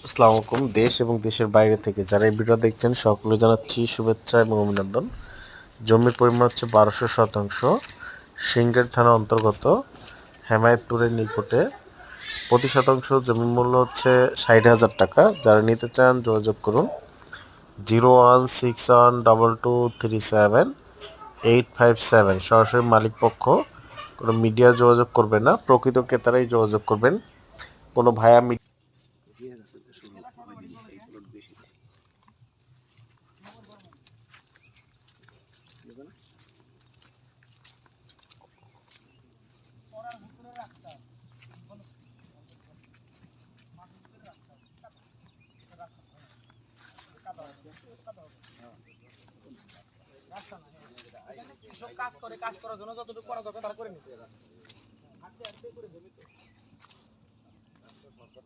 আসসালামু আলাইকুম। দেশ এবং দেশের বাইরে থেকে যারা এই ভিডিও দেখছেন সকলে জানাচ্ছি শুভেচ্ছা এবং অভিনন্দন। জমির পরিমাণ হচ্ছে 1200 শতাংশ, সিংড়াইর থানা অন্তর্গত, হেমায়েতপুরের নিকটে। প্রতি শতাংশ জমির মূল্য হচ্ছে 60,000 টাকা। যারা নিতে চান যোগাযোগ করুন 016122378557। সরাসরি মালিক পক্ষ, কোনো মিডিয়া যোগাযোগ করবে না, প্রকৃত ক্রেতারাই যোগাযোগ করবেন। কোনো ভায়া কাজ করার জন্য যতটুকু করা দরকার তারা করে নিতে